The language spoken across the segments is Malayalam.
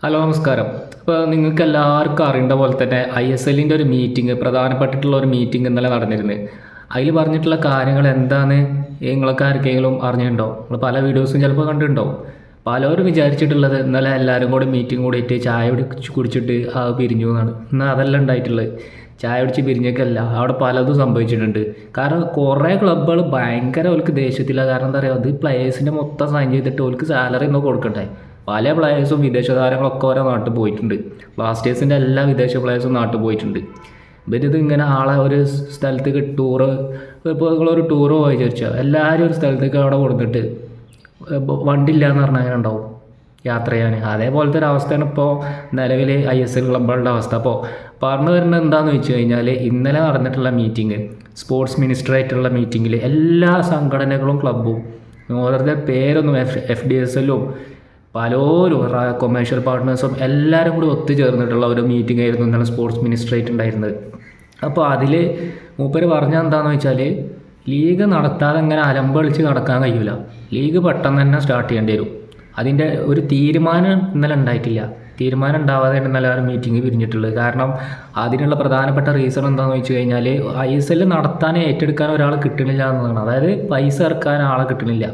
ഹലോ നമസ്കാരം. ഇപ്പോൾ നിങ്ങൾക്ക് എല്ലാവർക്കും അറിയേണ്ട പോലെ തന്നെ ISLൻ്റെ ഒരു മീറ്റിംഗ്, പ്രധാനപ്പെട്ടിട്ടുള്ള ഒരു മീറ്റിംഗ് ഇന്നലെ നടന്നിരുന്നു. അതിൽ പറഞ്ഞിട്ടുള്ള കാര്യങ്ങൾ എന്താണെന്ന് നിങ്ങൾക്ക് ആർക്കെങ്കിലും അറിഞ്ഞിട്ടുണ്ടോ? നിങ്ങൾ പല വീഡിയോസും ചിലപ്പോൾ കണ്ടിട്ടുണ്ടാവും. പലരും വിചാരിച്ചിട്ടുള്ളത് ഇന്നലെ എല്ലാവരും കൂടി മീറ്റിംഗ് കൂടിയിട്ട് ചായ കുടിച്ചിട്ട് പിരിഞ്ഞു എന്നാണ്. എന്നാൽ അതല്ല ഉണ്ടായിട്ടുള്ളത്. ചായ കുടിച്ച് പിരിഞ്ഞേക്കല്ല, അവിടെ പലതും സംഭവിച്ചിട്ടുണ്ട്. കാരണം കുറേ ക്ലബ്ബുകൾ ഭയങ്കര ഓൽക്ക് ദേഷ്യത്തില്ല. കാരണം എന്താ പറയുക, അത് പ്ലേയേഴ്സിൻ്റെ മൊത്തം സൈൻ ചെയ്തിട്ട് ഓൽക്ക് സാലറി ഒന്നും കൊടുക്കണ്ടേ. പല പ്ലേയേഴ്സും വിദേശ താരങ്ങളൊക്കെ ഓരോ നാട്ടിൽ പോയിട്ടുണ്ട്. ബ്ലാസ്റ്റേഴ്സിൻ്റെ എല്ലാ വിദേശ പ്ലേയേഴ്സും നാട്ടിൽ പോയിട്ടുണ്ട്. ഇവരിത് ഇങ്ങനെ ആളെ ഒരു സ്ഥലത്തേക്ക് ടൂറ്, ഇപ്പോൾ നിങ്ങളൊരു ടൂറ് പോയി വിചാരിച്ചാൽ എല്ലാവരും ഒരു സ്ഥലത്തേക്ക് അവിടെ കൊടുത്തിട്ട് വണ്ടി ഇല്ല എന്ന് പറഞ്ഞാൽ അങ്ങനെ ഉണ്ടാവും യാത്ര ചെയ്യാൻ. അതേപോലത്തെ ഒരു അവസ്ഥയാണ് ഇപ്പോൾ നിലവിൽ ISL ക്ലബ്ബുകളുടെ അവസ്ഥ. അപ്പോൾ പറഞ്ഞു വരുന്നത് എന്താണെന്ന് വെച്ച് കഴിഞ്ഞാൽ, ഇന്നലെ നടന്നിട്ടുള്ള മീറ്റിംഗ്, സ്പോർട്സ് മിനിസ്റ്ററായിട്ടുള്ള മീറ്റിങ്ങിൽ എല്ലാ സംഘടനകളും ക്ലബ്ബും ഓരോരുത്തരുടെ പേരൊന്നും FDSLും പലരും കൊമേഴ്ഷ്യൽ പാർട്ട്നേഴ്സും എല്ലാവരും കൂടി ഒത്തുചേർന്നിട്ടുള്ള ഒരു മീറ്റിംഗ് ആയിരുന്നു ഇന്നലെ സ്പോർട്സ് മിനിസ്റ്ററായിട്ട് ഉണ്ടായിരുന്നത്. അപ്പോൾ അതിൽ മൂപ്പര് പറഞ്ഞത് എന്താണെന്ന് വെച്ചാൽ, ലീഗ് നടത്താതെ ഇങ്ങനെ അലമ്പളിച്ച് നടക്കാൻ കഴിയില്ല. ലീഗ് പെട്ടെന്ന് തന്നെ സ്റ്റാർട്ട് ചെയ്യേണ്ടി വരും. അതിൻ്റെ ഒരു തീരുമാനം ഇന്നലെ ഉണ്ടായിട്ടില്ല. തീരുമാനം ഉണ്ടാവാതെ ഇന്നലെ ആ മീറ്റിംഗ് പിരിഞ്ഞിട്ടുള്ളത്. കാരണം അതിനുള്ള പ്രധാനപ്പെട്ട റീസൺ എന്താണെന്ന് വെച്ച് കഴിഞ്ഞാൽ, ISL നടത്താൻ ഏറ്റെടുക്കാൻ ഒരാൾ കിട്ടണില്ല എന്നതാണ്. അതായത് പൈസ ഇറക്കാൻ ആളെ കിട്ടണില്ല.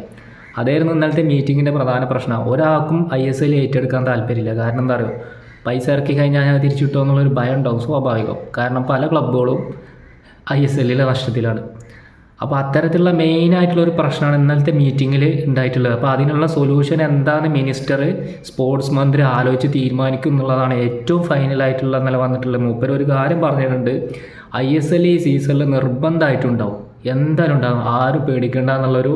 അതായിരുന്നു ഇന്നലത്തെ മീറ്റിങ്ങിൻ്റെ പ്രധാന പ്രശ്നം. ഒരാൾക്കും ISL ഏറ്റെടുക്കാൻ താല്പര്യമില്ല. കാരണം എന്താ പറയുക, പൈസ ഇറക്കി കഴിഞ്ഞാൽ ഞാൻ തിരിച്ചു കിട്ടുമോ എന്നുള്ളൊരു ഭയം ഉണ്ടാവും, സ്വാഭാവികം. കാരണം പല ക്ലബ്ബുകളും ISLലെ നഷ്ടത്തിലാണ്. അപ്പോൾ അത്തരത്തിലുള്ള മെയിനായിട്ടുള്ളൊരു പ്രശ്നമാണ് ഇന്നലത്തെ മീറ്റിങ്ങിൽ ഉണ്ടായിട്ടുള്ളത്. അപ്പോൾ അതിനുള്ള സൊല്യൂഷൻ എന്താണെന്ന് മിനിസ്റ്റർ, സ്പോർട്സ് മന്ത്രി ആലോചിച്ച് തീരുമാനിക്കും എന്നുള്ളതാണ് ഏറ്റവും ഫൈനലായിട്ടുള്ള ഇന്നലെ വന്നിട്ടുള്ള. മൂപ്പര് ഒരു കാര്യം പറഞ്ഞിട്ടുണ്ട്, ISL ഈ സീസണിൽ നിർബന്ധമായിട്ടുണ്ടാവും, എന്തായാലും ഉണ്ടാകും, ആരും പേടിക്കേണ്ട എന്നുള്ളൊരു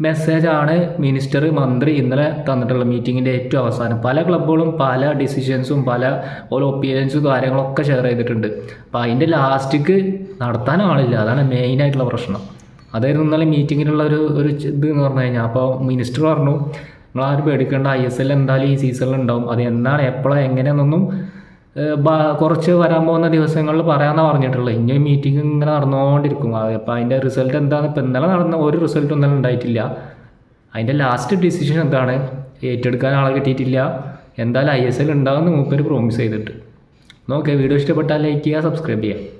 മെസ്സേജാണ് മിനിസ്റ്റർ, മന്ത്രി ഇന്നലെ തന്നിട്ടുള്ള മീറ്റിങ്ങിൻ്റെ ഏറ്റവും അവസാനം. പല ക്ലബ്ബുകളും പല ഡിസിഷൻസും പല ഓരോ ഒപ്പീനിയൻസും കാര്യങ്ങളൊക്കെ ഷെയർ ചെയ്തിട്ടുണ്ട്. അപ്പോൾ അതിൻ്റെ ലാസ്റ്റിക്ക് നടത്താൻ ആളില്ല. അതാണ് മെയിനായിട്ടുള്ള പ്രശ്നം. അതായിരുന്നു ഇന്നലെ മീറ്റിങ്ങിലുള്ള ഒരു ഇത് എന്ന് പറഞ്ഞു കഴിഞ്ഞാൽ. അപ്പോൾ മിനിസ്റ്റർ പറഞ്ഞു, നിങ്ങളാരും പേടിക്കേണ്ട, ISL എന്തായാലും ഈ സീസണിൽ ഉണ്ടാവും. അത് എന്താണ്, എപ്പോഴാണ്, എങ്ങനെയാണെന്നൊന്നും കുറച്ച് വരാൻ പോകുന്ന ദിവസങ്ങളിൽ പറയാമെന്നാണ് പറഞ്ഞിട്ടുള്ളത്. ഇനി മീറ്റിംഗ് ഇങ്ങനെ നടന്നുകൊണ്ടിരിക്കും. അപ്പോൾ അതിൻ്റെ റിസൾട്ട് എന്താണ്, ഇപ്പോൾ ഇന്നലെ നടന്ന ഒരു റിസൾട്ടും ഇന്നലെ ഉണ്ടായിട്ടില്ല. അതിൻ്റെ ലാസ്റ്റ് ഡിസിഷൻ എന്താണ്, ഏറ്റെടുക്കാൻ ആളെ കിട്ടിയിട്ടില്ല, എന്തായാലും ISL ഉണ്ടാകുമെന്ന് മൂപ്പര് പ്രോമിസ് ചെയ്തിട്ട്. നോക്കേ, വീഡിയോ ഇഷ്ടപ്പെട്ടാൽ ലൈക്ക് ചെയ്യുക, സബ്സ്ക്രൈബ് ചെയ്യുക.